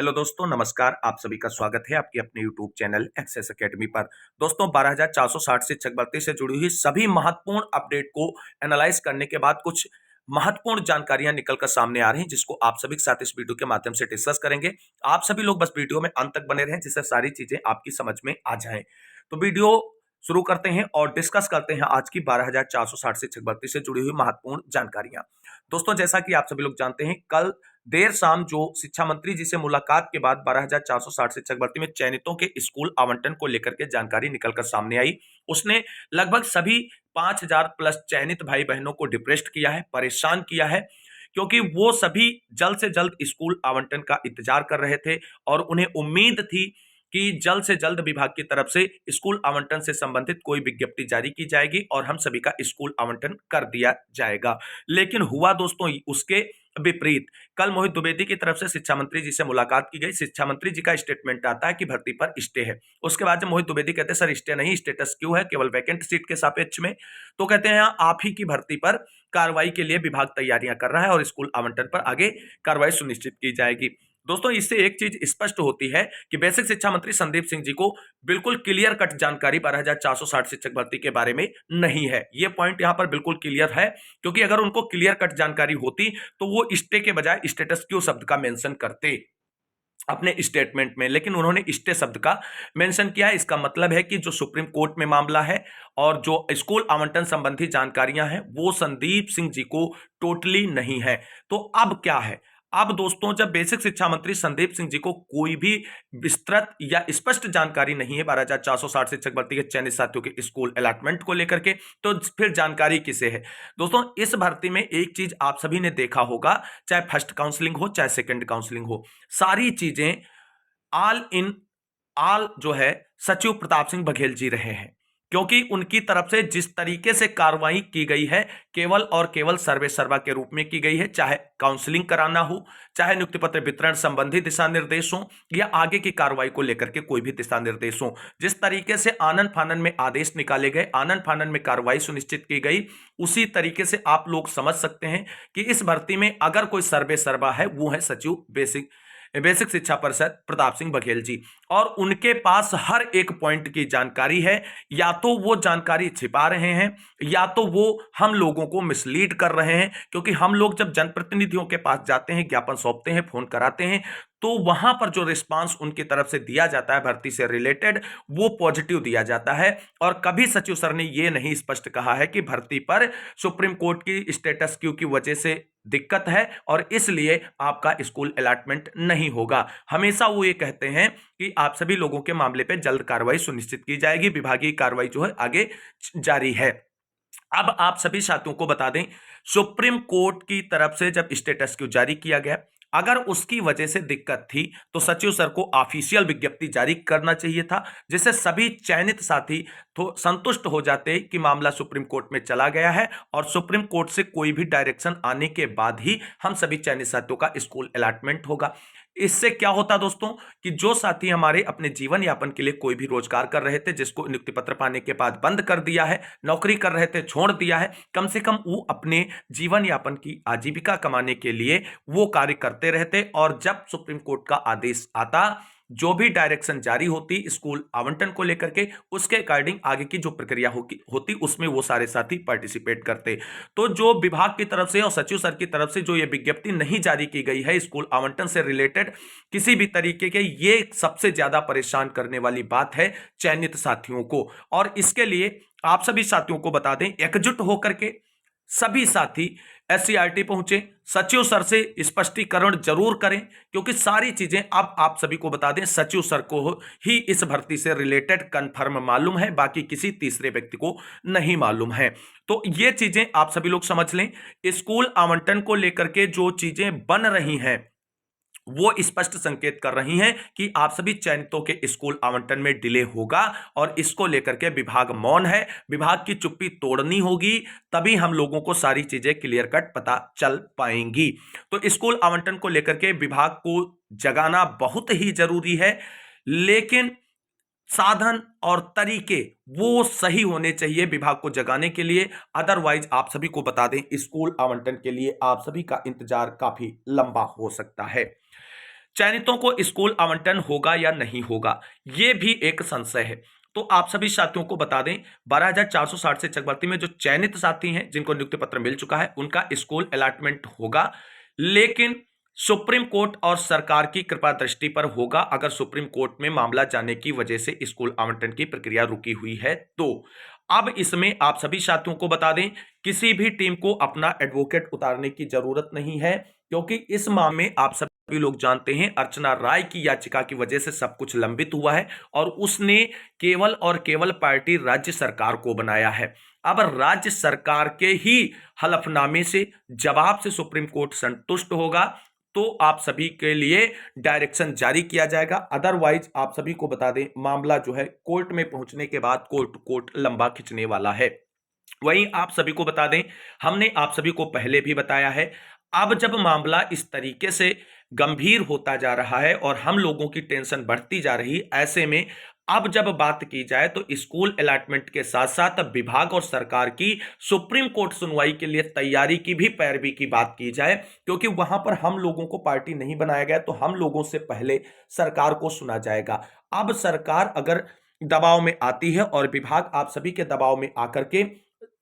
Hello दोस्तों, नमस्कार। आप सभी का स्वागत है आपके अपने यूट्यूब चैनल एक्सेस एकेडमी पर। दोस्तों, 12,460 शिक्षक भर्ती से जुड़ी हुई सभी महत्वपूर्ण अपडेट को एनालाइज करने के बाद कुछ महत्वपूर्ण जानकारियां निकलकर सामने आ रही हैं, जिसको आप सभी के साथ इस वीडियो के माध्यम से डिस्कस करेंगे। आप सभी लोग बस वीडियो में अंत तक बने रहें, जिससे सारी चीजें आपकी समझ में आ जाएं। तो वीडियो शुरू करते हैं और डिस्कस करते हैं आज की 12,460 शिक्षक भर्ती से जुड़ी हुई महत्वपूर्ण जानकारियां। दोस्तों, जैसा कि आप सभी लोग जानते हैं, कल देर शाम जो शिक्षा मंत्री जी से मुलाकात के बाद 12,460 शिक्षक भर्ती में चयनितों के स्कूल आवंटन को लेकर के जानकारी निकलकर सामने आई। उसने लगभग सभी 5,000 प्लस चयनित भाई बहनों को डिप्रेस्ड किया है, परेशान किया है, क्योंकि वो सभी जल्द से जल्द स्कूल आवंटन का इंतजार कर रहे थे और उन्हें उम्मीद थी कि जल्द से जल्द विभाग की तरफ से स्कूल आवंटन से संबंधित कोई विज्ञप्ति जारी की जाएगी और हम सभी का स्कूल आवंटन कर दिया जाएगा। लेकिन हुआ दोस्तों उसके विपरीत। कल मोहित द्विवेदी की तरफ से शिक्षा मंत्री जी से मुलाकात की गई। शिक्षा मंत्री जी का स्टेटमेंट आता है कि भर्ती पर स्टे है। उसके बाद जब मोहित द्विवेदी कहते हैं सर स्टे नहीं, स्टेटस क्यों है, केवल वैकेंट सीट के सापेक्ष में, तो कहते हैं आप ही की भर्ती पर कार्रवाई के लिए विभाग तैयारियां कर रहा है और स्कूल आवंटन पर आगे कार्रवाई सुनिश्चित की जाएगी। दोस्तों, इससे एक चीज स्पष्ट होती है कि बेसिक शिक्षा मंत्री संदीप सिंह जी को बिल्कुल क्लियर कट जानकारी 12,460 शिक्षक भर्ती के बारे में नहीं है। यह पॉइंट यहां पर बिल्कुल क्लियर है, क्योंकि अगर उनको क्लियर कट जानकारी होती तो वो स्टे के बजाय स्टेटस क्यू शब्द का मेंशन करते अपने स्टेटमेंट में। लेकिन उन्होंने स्टे शब्द का मेंशन किया है। इसका मतलब है कि जो सुप्रीम कोर्ट में मामला है और जो स्कूल आवंटन संबंधी जानकारियां हैं वो संदीप सिंह जी को टोटली नहीं है। तो अब क्या है? अब दोस्तों, जब बेसिक शिक्षा मंत्री संदीप सिंह जी को कोई भी विस्तृत या स्पष्ट जानकारी नहीं है 12,460 शिक्षक भर्ती के चयनित साथियों के स्कूल अलॉटमेंट को लेकर के, तो फिर जानकारी किसे है? दोस्तों, इस भर्ती में एक चीज आप सभी ने देखा होगा, चाहे फर्स्ट काउंसलिंग हो चाहे सेकंड काउंसलिंग हो, सारी चीजें ऑल इन ऑल जो है सचिव प्रताप सिंह बघेल जी रहे हैं, क्योंकि उनकी तरफ से जिस तरीके से कार्रवाई की गई है केवल और केवल सर्वे सर्वा के रूप में की गई है। चाहे काउंसलिंग कराना हो, चाहे नियुक्ति पत्र वितरण संबंधी दिशा निर्देश हो या आगे की कार्रवाई को लेकर के कोई भी दिशा निर्देश हो, जिस तरीके से आनन फानन में आदेश निकाले गए, आनन फानन में कार्रवाई सुनिश्चित की गई, उसी तरीके से आप लोग समझ सकते हैं कि इस भर्ती में अगर कोई सर्वे सर्वा है वो है सचिव बेसिक शिक्षा परिषद प्रताप सिंह बघेल जी। और उनके पास हर एक पॉइंट की जानकारी है। या तो वो जानकारी छिपा रहे हैं या तो वो हम लोगों को मिसलीड कर रहे हैं, क्योंकि हम लोग जब जनप्रतिनिधियों के पास जाते हैं, ज्ञापन सौंपते हैं, फोन कराते हैं, तो वहां पर जो रिस्पांस उनकी तरफ से दिया जाता है भर्ती से रिलेटेड, वो पॉजिटिव दिया जाता है। और कभी सचिव सर ने यह नहीं स्पष्ट कहा है कि भर्ती पर सुप्रीम कोर्ट की स्टेटस क्यू की वजह से दिक्कत है और इसलिए आपका स्कूल अलॉटमेंट नहीं होगा। हमेशा वो ये कहते हैं कि आप सभी लोगों के मामले पे जल्द कार्रवाई सुनिश्चित की जाएगी, विभागीय कार्रवाई जो है आगे जारी है। अब आप सभी साथियों को बता दें, सुप्रीम कोर्ट की तरफ से जब स्टेटस क्यू जारी किया गया, अगर उसकी वजह से दिक्कत थी तो सचिव सर को ऑफिशियल विज्ञप्ति जारी करना चाहिए था, जिससे सभी चयनित साथी तो संतुष्ट हो जाते कि मामला सुप्रीम कोर्ट में चला गया है और सुप्रीम कोर्ट से कोई भी डायरेक्शन आने के बाद ही हम सभी चयनित साथियों का स्कूल अलॉटमेंट होगा। इससे क्या होता दोस्तों कि जो साथी हमारे अपने जीवन यापन के लिए कोई भी रोजगार कर रहे थे, जिसको नियुक्ति पत्र पाने के बाद बंद कर दिया है, नौकरी कर रहे थे छोड़ दिया है, कम से कम वो अपने जीवन यापन की आजीविका कमाने के लिए वो कार्य करते रहते। और जब सुप्रीम कोर्ट का आदेश आता, जो भी डायरेक्शन जारी होती स्कूल आवंटन को लेकर के, उसके अकॉर्डिंग आगे की जो प्रक्रिया होती उसमें वो सारे साथी पार्टिसिपेट करते। तो जो विभाग की तरफ से और सचिव सर की तरफ से जो ये विज्ञप्ति नहीं जारी की गई है स्कूल आवंटन से रिलेटेड किसी भी तरीके के, ये सबसे ज्यादा परेशान करने वाली बात है चयनित साथियों को। और इसके लिए आप सभी साथियों को बता दें, एकजुट होकर के सभी साथी एससीईआरटी पहुंचे, सचिव सर से स्पष्टीकरण जरूर करें, क्योंकि सारी चीजें अब आप सभी को बता दें सचिव सर को ही इस भर्ती से रिलेटेड कंफर्म मालूम है, बाकी किसी तीसरे व्यक्ति को नहीं मालूम है। तो ये चीजें आप सभी लोग समझ लें। स्कूल आवंटन को लेकर के जो चीजें बन रही हैं वो स्पष्ट संकेत कर रही हैं कि आप सभी चयनितों के स्कूल आवंटन में डिले होगा और इसको लेकर के विभाग मौन है। विभाग की चुप्पी तोड़नी होगी, तभी हम लोगों को सारी चीजें क्लियर कट पता चल पाएंगी। तो स्कूल आवंटन को लेकर के विभाग को जगाना बहुत ही जरूरी है, लेकिन साधन और तरीके वो सही होने चाहिए विभाग को जगाने के लिए। अदरवाइज आप सभी को बता दें, स्कूल आवंटन के लिए आप सभी का इंतजार काफी लंबा हो सकता है। चयनितों को स्कूल आवंटन होगा या नहीं होगा, ये भी एक संशय है। तो आप सभी साथियों को बता दें, 12,460 शिक्षक भर्ती में जो चयनित साथी हैं जिनको नियुक्ति पत्र मिल चुका है, उनका स्कूल अलॉटमेंट होगा, लेकिन सुप्रीम कोर्ट और सरकार की कृपा दृष्टि पर होगा। अगर सुप्रीम कोर्ट में मामला जाने की वजह से स्कूल आवंटन की प्रक्रिया रुकी हुई है तो अब इसमें आप सभी साथियों को बता दें, किसी भी टीम को अपना एडवोकेट उतारने की जरूरत नहीं है, क्योंकि इस मामले में आप सभी लोग जानते हैं अर्चना राय की याचिका की वजह से सब कुछ लंबित हुआ है और उसने केवल और केवल पार्टी राज्य सरकार को बनाया है। अब राज्य सरकार के ही हलफनामे से, जवाब से सुप्रीम कोर्ट संतुष्ट होगा तो आप सभी के लिए डायरेक्शन जारी किया जाएगा। अदरवाइज आप सभी को बता दें, मामला जो है कोर्ट में पहुंचने के बाद कोर्ट लंबा खिंचने वाला है। वहीं आप सभी को बता दें, हमने आप सभी को पहले भी बताया है, अब जब मामला इस तरीके से गंभीर होता जा रहा है और हम लोगों की टेंशन बढ़ती जा रही, ऐसे में अब जब बात की जाए तो स्कूल अलॉटमेंट के साथ साथ विभाग और सरकार की सुप्रीम कोर्ट सुनवाई के लिए तैयारी की भी पैरवी की बात की जाए, क्योंकि वहां पर हम लोगों को पार्टी नहीं बनाया गया तो हम लोगों से पहले सरकार को सुना जाएगा। अब सरकार अगर दबाव में आती है और विभाग आप सभी के दबाव में आकर के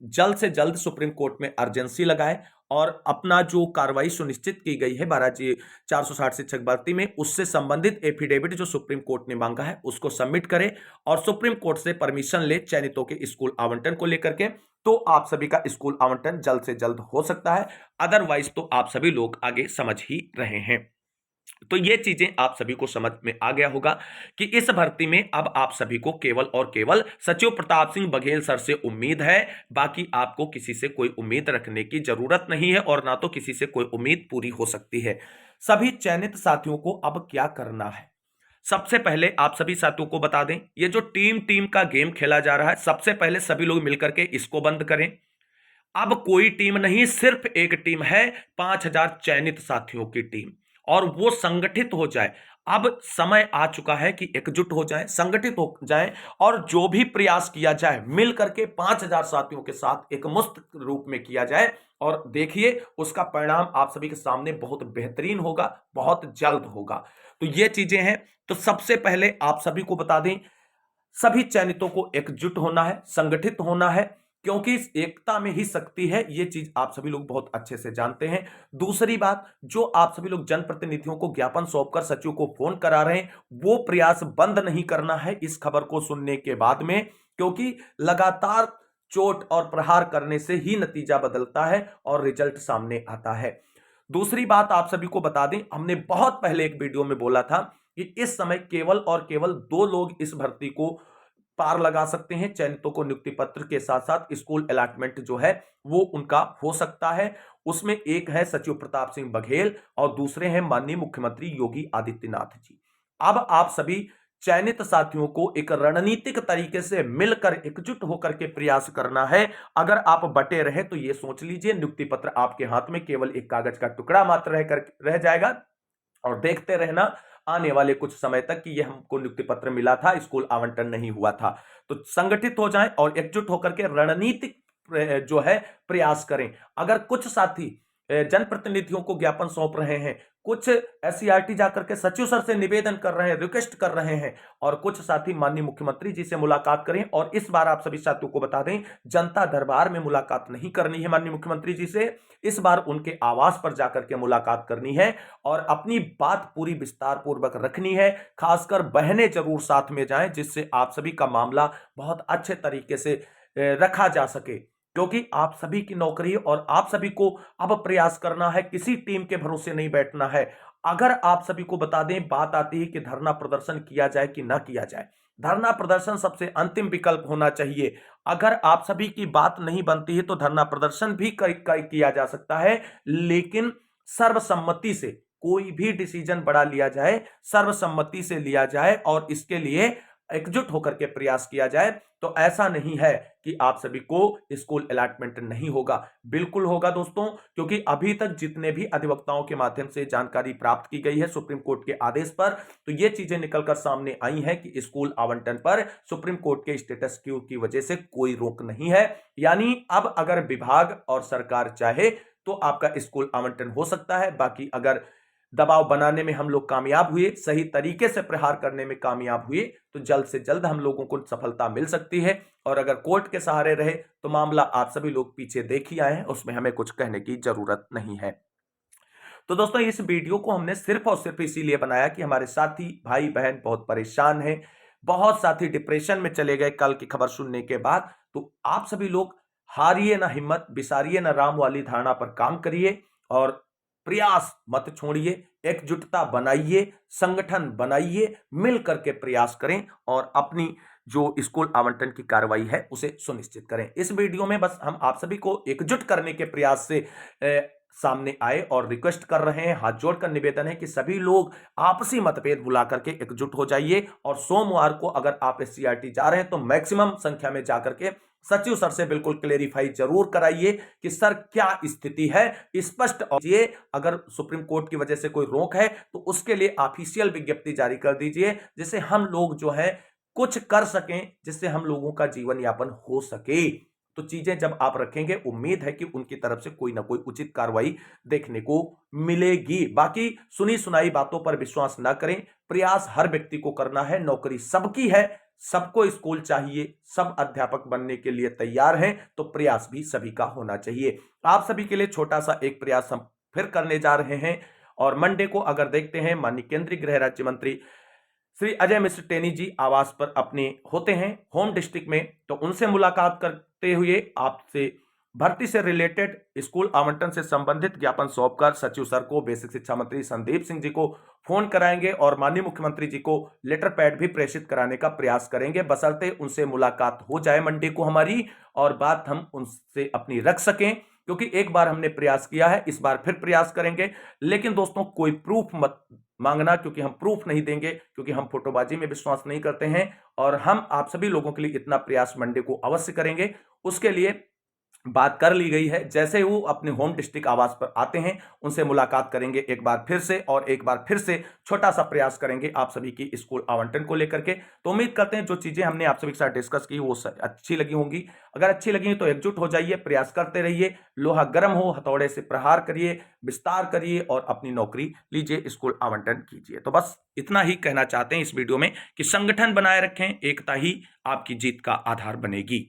जल्द से जल्द सुप्रीम कोर्ट में अर्जेंसी लगाए और अपना जो कार्रवाई सुनिश्चित की गई है 12,460 शिक्षक भर्ती में, उससे संबंधित एफिडेविट जो सुप्रीम कोर्ट ने मांगा है उसको सबमिट करे और सुप्रीम कोर्ट से परमिशन ले चयनितों के स्कूल आवंटन को लेकर के, तो आप सभी का स्कूल आवंटन जल्द से जल्द हो सकता है। अदरवाइज तो आप सभी लोग आगे समझ ही रहे हैं। तो ये चीजें आप सभी को समझ में आ गया होगा कि इस भर्ती में अब आप सभी को केवल और केवल सचिव प्रताप सिंह बघेल सर से उम्मीद है, बाकी आपको किसी से कोई उम्मीद रखने की जरूरत नहीं है और ना तो किसी से कोई उम्मीद पूरी हो सकती है। सभी चयनित साथियों को अब क्या करना है, सबसे पहले आप सभी साथियों को बता दें, ये जो टीम टीम का गेम खेला जा रहा है, सबसे पहले सभी लोग मिलकर के इसको बंद करें। अब कोई टीम नहीं, सिर्फ एक टीम है, 5,000 चयनित साथियों की टीम, और वो संगठित हो जाए। अब समय आ चुका है कि एकजुट हो जाए, संगठित हो जाए और जो भी प्रयास किया जाए मिल करके 5,000 साथियों के साथ एक मुस्त रूप में किया जाए और देखिए उसका परिणाम आप सभी के सामने बहुत बेहतरीन होगा, बहुत जल्द होगा। तो ये चीजें हैं। तो सबसे पहले आप सभी को बता दें, सभी चयनितों को एकजुट होना है, संगठित होना है, क्योंकि इस एकता में ही शक्ति है। ये चीज आप सभी लोग बहुत अच्छे से जानते हैं। दूसरी बात, जो आप सभी लोग जनप्रतिनिधियों को ज्ञापन सौंपकर सचिव को फोन करा रहे हैं, वो प्रयास बंद नहीं करना है इस खबर को सुनने के बाद में, क्योंकि लगातार चोट और प्रहार करने से ही नतीजा बदलता है और रिजल्ट सामने आता है। दूसरी बात आप सभी को बता दें, हमने बहुत पहले एक वीडियो में बोला था कि इस समय केवल और केवल 2 लोग इस भर्ती को पार लगा सकते हैं। चयनितों को नियुक्ति पत्र के साथ साथ स्कूल अलॉटमेंट जो है वो उनका हो सकता है। उसमें एक है सचिव प्रताप सिंह बघेल और दूसरे हैं माननीय मुख्यमंत्री योगी आदित्यनाथ जी। अब आप सभी चयनित साथियों को एक रणनीतिक तरीके से मिलकर एकजुट होकर के प्रयास करना है। अगर आप बटे रहे तो ये सोच लीजिए नियुक्ति पत्र आपके हाथ में केवल एक कागज का टुकड़ा मात्र रह जाएगा और देखते रहना आने वाले कुछ समय तक कि यह हमको नियुक्ति पत्र मिला था, स्कूल आवंटन नहीं हुआ था। तो संगठित हो जाएं और एकजुट होकर के रणनीतिक जो है प्रयास करें। अगर कुछ साथी जनप्रतिनिधियों को ज्ञापन सौंप रहे हैं, कुछ एससीईआरटी जाकर के सचिव सर से निवेदन कर रहे हैं, रिक्वेस्ट कर रहे हैं, और कुछ साथी माननीय मुख्यमंत्री जी से मुलाकात करें। और इस बार आप सभी साथियों को बता दें, जनता दरबार में मुलाकात नहीं करनी है माननीय मुख्यमंत्री जी से, इस बार उनके आवास पर जाकर के मुलाकात करनी है और अपनी बात पूरी विस्तार पूर्वक रखनी है। खासकर बहनें जरूर साथ में जाएं, जिससे आप सभी का मामला बहुत अच्छे तरीके से रखा जा सके, क्योंकि आप सभी की नौकरी और आप सभी को अब प्रयास करना है, किसी टीम के भरोसे नहीं बैठना है। अगर आप सभी को बता दें, बात आती है कि धरना प्रदर्शन किया जाए कि ना किया जाए, धरना प्रदर्शन सबसे अंतिम विकल्प होना चाहिए। अगर आप सभी की बात नहीं बनती है तो धरना प्रदर्शन भी किया जा सकता है, लेकिन सर्वसम्मति से कोई भी डिसीजन बड़ा लिया जाए, सर्वसम्मति से लिया जाए और इसके लिए एकजुट होकर के प्रयास किया जाए। तो ऐसा नहीं है कि आप सभी को स्कूल अलॉटमेंट नहीं होगा, बिल्कुल होगा दोस्तों, क्योंकि अभी तक जितने भी अधिवक्ताओं के माध्यम से जानकारी प्राप्त की गई है सुप्रीम कोर्ट के आदेश पर, तो ये चीजें निकलकर सामने आई हैं कि स्कूल आवंटन पर सुप्रीम कोर्ट के स्टेटस क्यू की वजह से कोई रोक नहीं है। यानी अब अगर विभाग और सरकार चाहे तो आपका स्कूल आवंटन हो सकता है। बाकी अगर दबाव बनाने में हम लोग कामयाब हुए, सही तरीके से प्रहार करने में कामयाब हुए, तो जल्द से जल्द हम लोगों को सफलता मिल सकती है। और अगर कोर्ट के सहारे रहे तो मामला आप सभी लोग पीछे देख ही आए हैं, उसमें हमें कुछ कहने की जरूरत नहीं है। तो दोस्तों इस वीडियो को हमने सिर्फ और सिर्फ इसीलिए बनाया कि हमारे साथी भाई बहन बहुत परेशान हैं, बहुत साथी डिप्रेशन में चले गए कल की खबर सुनने के बाद। तो आप सभी लोग हारिए ना हिम्मत, बिसारिए ना राम वाली धारणा पर काम करिए और प्रयास मत छोड़िए, एकजुटता बनाइए, संगठन बनाइए, मिल करके प्रयास करें और अपनी जो स्कूल आवंटन की कार्रवाई है उसे सुनिश्चित करें। इस वीडियो में बस हम आप सभी को एकजुट करने के प्रयास से सामने आए और रिक्वेस्ट कर रहे हैं, हाथ जोड़कर निवेदन है कि सभी लोग आपसी मतभेद बुला करके एकजुट हो जाइए और सोमवार को अगर आप एससीईआरटी जा रहे हैं तो मैक्सिमम संख्या में जाकर के सचिव सर से बिल्कुल क्लेरिफाई जरूर कराइए कि सर क्या स्थिति है, स्पष्ट। और ये अगर सुप्रीम कोर्ट की वजह से कोई रोक है तो उसके लिए ऑफिशियल विज्ञप्ति जारी कर दीजिए, जिससे हम लोग जो है कुछ कर सकें, जिससे हम लोगों का जीवन यापन हो सके। तो चीजें जब आप रखेंगे, उम्मीद है कि उनकी तरफ से कोई ना कोई उचित कार्रवाई देखने को मिलेगी। बाकी सुनी सुनाई बातों पर विश्वास ना करें, प्रयास हर व्यक्ति को करना है, नौकरी सबकी है, सबको स्कूल चाहिए, सब अध्यापक बनने के लिए तैयार हैं, तो प्रयास भी सभी का होना चाहिए। आप सभी के लिए छोटा सा एक प्रयास हम फिर करने जा रहे हैं और मंडे को अगर देखते हैं, माननीय केंद्रीय गृह राज्य मंत्री श्री अजय मिश्र टेनी जी आवास पर अपने होते हैं होम डिस्ट्रिक्ट में, तो उनसे मुलाकात करते हुए आपसे भर्ती से रिलेटेड, स्कूल आवंटन से संबंधित ज्ञापन सौंपकर सचिव सर को, बेसिक शिक्षा मंत्री संदीप सिंह जी को फोन कराएंगे और माननीय मुख्यमंत्री जी को लेटर पैड भी प्रेषित कराने का प्रयास करेंगे, बशर्ते उनसे मुलाकात हो जाए मंडे को हमारी और बात हम उनसे अपनी रख सकें। क्योंकि एक बार हमने प्रयास किया है, इस बार फिर प्रयास करेंगे। लेकिन दोस्तों कोई प्रूफ मत मांगना, क्योंकि हम प्रूफ नहीं देंगे, क्योंकि हम फोटोबाजी में विश्वास नहीं करते हैं और हम आप सभी लोगों के लिए इतना प्रयास मंडे को अवश्य करेंगे। उसके लिए बात कर ली गई है, जैसे वो अपने होम डिस्ट्रिक्ट आवास पर आते हैं उनसे मुलाकात करेंगे एक बार फिर से और एक बार फिर से छोटा सा प्रयास करेंगे आप सभी की स्कूल आवंटन को लेकर के। तो उम्मीद करते हैं जो चीजें हमने आप सभी के साथ डिस्कस की वो अच्छी लगी होंगी। अगर अच्छी लगी तो एकजुट हो जाइए, प्रयास करते रहिए, लोहा गर्म हो हथौड़े से प्रहार करिए, विस्तार करिए और अपनी नौकरी लीजिए, स्कूल आवंटन कीजिए। तो बस इतना ही कहना चाहते हैं इस वीडियो में कि संगठन बनाए रखें, एकता ही आपकी जीत का आधार बनेगी।